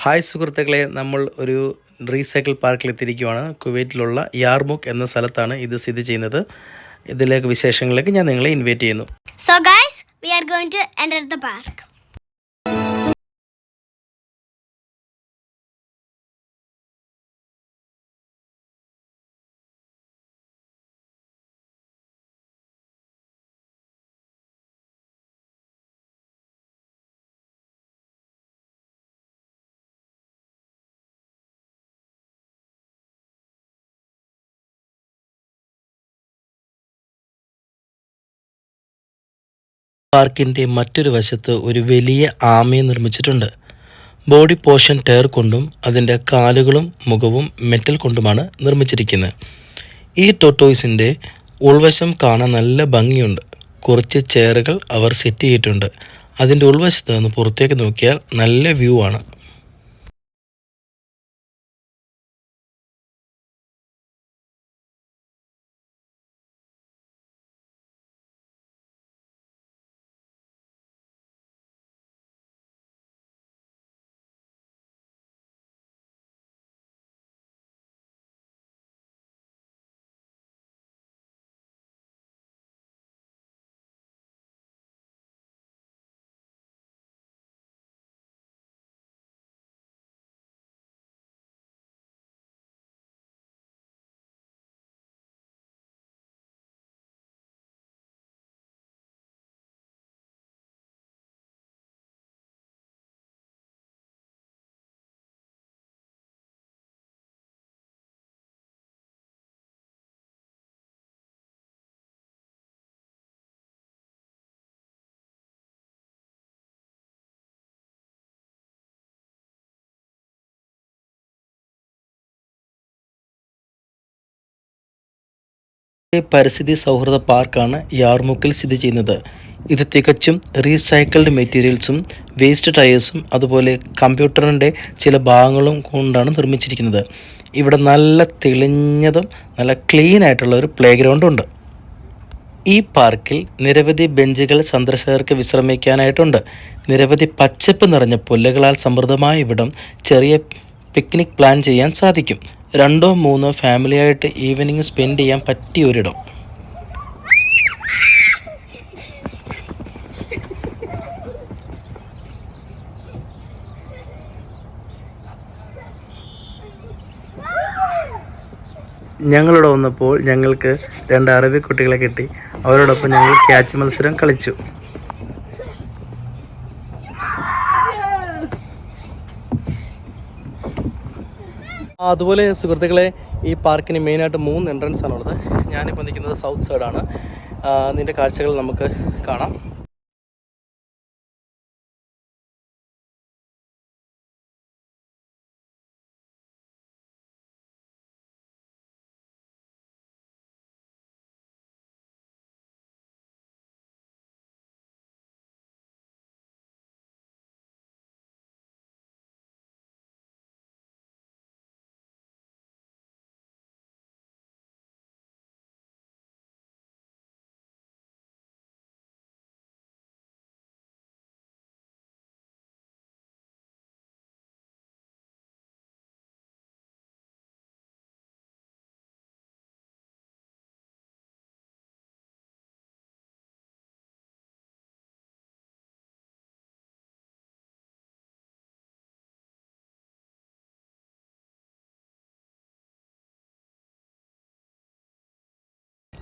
Hi സുഹൃത്തുക്കളെ, നമ്മൾ ഒരു റീസൈക്കിൾ പാർക്കിൽ എത്തിയിരിക്കുകയാണ്. കുവൈറ്റിലുള്ള യാർമുക്ക് എന്ന സ്ഥലത്താണ് ഇത് സ്ഥിതി ചെയ്യുന്നത്. ഇതിലേക്ക് വിശേഷങ്ങളിലേക്ക് ഞാൻ നിങ്ങളെ ഇൻവൈറ്റ് ചെയ്യുന്നു. So guys, we are going to enter the park. പാർക്കിൻ്റെ മറ്റൊരു വശത്ത് ഒരു വലിയ ആമയെ നിർമ്മിച്ചിട്ടുണ്ട്. ബോഡി പോർഷൻ ടയർ കൊണ്ടും അതിൻ്റെ കാലുകളും മുഖവും മെറ്റൽ കൊണ്ടുമാണ് നിർമ്മിച്ചിരിക്കുന്നത്. ഈ ടോട്ടോയ്സിൻ്റെ ഉൾവശം കാണാൻ നല്ല ഭംഗിയുണ്ട്. കുറച്ച് ചെയറുകൾ അവർ സെറ്റ് ചെയ്തിട്ടുണ്ട്. അതിൻ്റെ ഉൾവശത്ത് നിന്ന് പുറത്തേക്ക് നോക്കിയാൽ നല്ല വ്യൂ ആണ്. പരിസ്ഥിതി സൗഹൃദ പാർക്കാണ് യാർമുക്കിൽ സ്ഥിതി ചെയ്യുന്നത്. ഇത് തികച്ചും റീസൈക്കിൾഡ് മെറ്റീരിയൽസും വേസ്റ്റ് ടയേഴ്സും അതുപോലെ കമ്പ്യൂട്ടറിൻ്റെ ചില ഭാഗങ്ങളും കൊണ്ടാണ് നിർമ്മിച്ചിരിക്കുന്നത്. ഇവിടെ നല്ല തെളിഞ്ഞതും നല്ല ക്ലീൻ ആയിട്ടുള്ള ഒരു പ്ലേ ഗ്രൗണ്ട് ഉണ്ട്. ഈ പാർക്കിൽ നിരവധി ബെഞ്ചുകൾ സന്ദർശകർക്ക് വിശ്രമിക്കാനായിട്ടുണ്ട്. നിരവധി പച്ചപ്പ് നിറഞ്ഞ പുല്ലുകളാൽ സമൃദ്ധമായ ഇവിടം ചെറിയ പിക്നിക് പ്ലാൻ ചെയ്യാൻ സാധിക്കും. 2-3 ഫാമിലിയായിട്ട് ഈവനിങ് സ്പെൻഡ് ചെയ്യാൻ പറ്റിയ ഒരിടം. ഞങ്ങളിവിടെ വന്നപ്പോൾ ഞങ്ങൾക്ക് 2 അറബി കുട്ടികളെ കിട്ടി. അവരോടൊപ്പം ഞങ്ങൾ ക്യാച്ച് മത്സരം കളിച്ചു. അതുപോലെ സുഹൃത്തുക്കളെ, ഈ പാർക്കിന് മെയിനായിട്ട് 3 എൻട്രൻസ് ആണുള്ളത്. ഞാനിപ്പോൾ നിൽക്കുന്നത് സൗത്ത് സൈഡാണ്. ഇതിൻ്റെ കാഴ്ചകൾ നമുക്ക് കാണാം.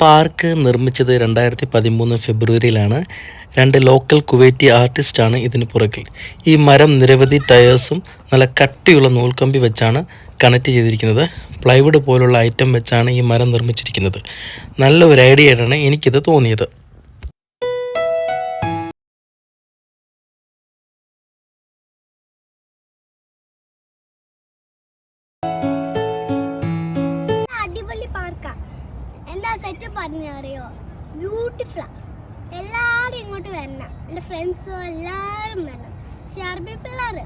പാർക്ക് നിർമ്മിച്ചത് 2013 ഫെബ്രുവരിയിലാണ്. 2 ലോക്കൽ കുവൈറ്റി ആർട്ടിസ്റ്റാണ് ഇതിന് പുറകിൽ. ഈ മരം നിരവധി ടയേഴ്സും നല്ല കട്ടിയുള്ള നൂൽക്കമ്പി വെച്ചാണ് കണക്ട് ചെയ്തിരിക്കുന്നത്. പ്ലൈവുഡ് പോലുള്ള ഐറ്റം വെച്ചാണ് ഈ മരം നിർമ്മിച്ചിരിക്കുന്നത്. നല്ല ഒരു ഐഡിയ ആയിട്ടാണ് എനിക്കിത് തോന്നിയത്. അടിപൊളി പാർക്കാ. എന്താ സെറ്റ് പറഞ്ഞറിയോ? ബ്യൂട്ടിഫുള്ളാ. എല്ലാവരും ഇങ്ങോട്ട് വരണം. എൻ്റെ ഫ്രണ്ട്സും എല്ലാവരും വരണം. പക്ഷെ അറബി പിള്ളേർ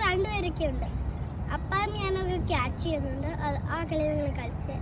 2 പേരൊക്കെ ഉണ്ട്. അപ്പം ഞാനൊക്കെ ക്യാച്ച് ചെയ്യുന്നുണ്ട്. ആ കളി നിങ്ങൾ കളിച്ച്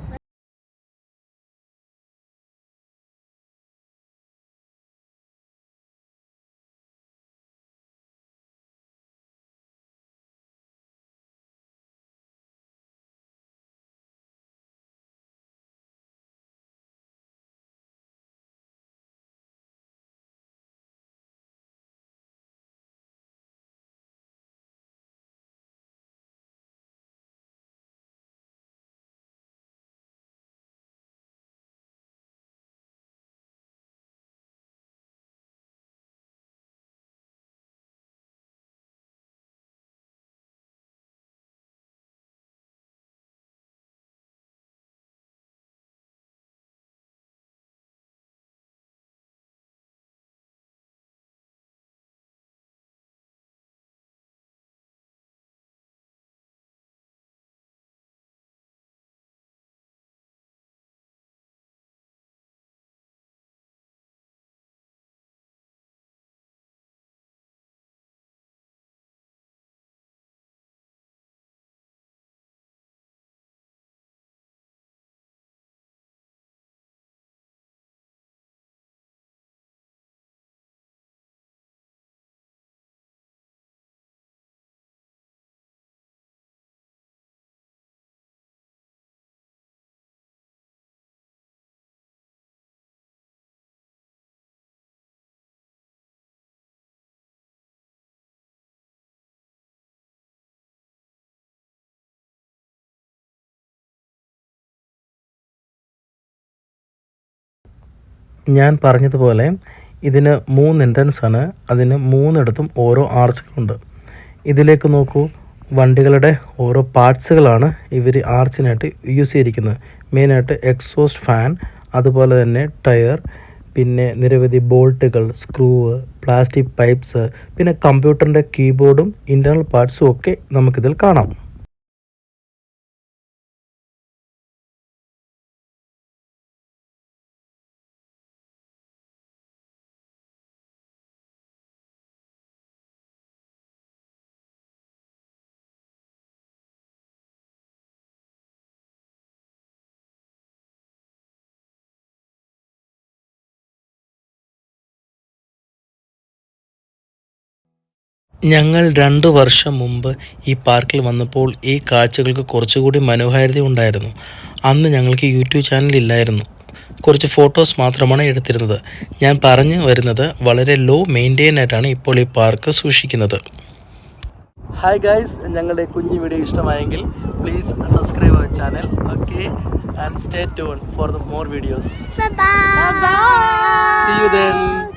ഞാൻ പറഞ്ഞതുപോലെ ഇതിന് 3 എൻട്രൻസ് ആണ്. അതിന് 3ഇടത്തും ഓരോ ആർച്ചുകളുണ്ട്. ഇതിലേക്ക് നോക്കൂ, വണ്ടികളുടെ ഓരോ പാർട്സുകളാണ് ഇവർ ആർച്ചിനായിട്ട് യൂസ് ചെയ്തിരിക്കുന്നത്. മെയിനായിട്ട് എക്സോസ്റ്റ് ഫാൻ, അതുപോലെ തന്നെ ടയർ, പിന്നെ നിരവധി ബോൾട്ടുകൾ, സ്ക്രൂവ്, പ്ലാസ്റ്റിക് പൈപ്പ്സ്, പിന്നെ കമ്പ്യൂട്ടറിൻ്റെ കീബോർഡും ഇൻറ്റേർണൽ പാർട്സും ഒക്കെ നമുക്കിതിൽ കാണാം. ഞങ്ങൾ 2 വർഷം മുമ്പ് ഈ പാർക്കിൽ വന്നപ്പോൾ ഈ കാഴ്ചകൾക്ക് കുറച്ചുകൂടി മനോഹാരിത ഉണ്ടായിരുന്നു. അന്ന് ഞങ്ങൾക്ക് യൂട്യൂബ് ചാനൽ ഇല്ലായിരുന്നു. കുറച്ച് ഫോട്ടോസ് മാത്രമാണ് എടുത്തിരുന്നത്. ഞാൻ പറഞ്ഞു വരുന്നത് വളരെ ലോ മെയിൻറ്റെയിൻ ആയിട്ടാണ് ഇപ്പോൾ ഈ പാർക്ക് സൂക്ഷിക്കുന്നത്. ഹായ് ഗൈസ്, ഞങ്ങളുടെ കുഞ്ഞു വീഡിയോ ഇഷ്ടമായെങ്കിൽ please subscribe our channel. Okay, and stay tune for the more videos. Bye bye. See you then.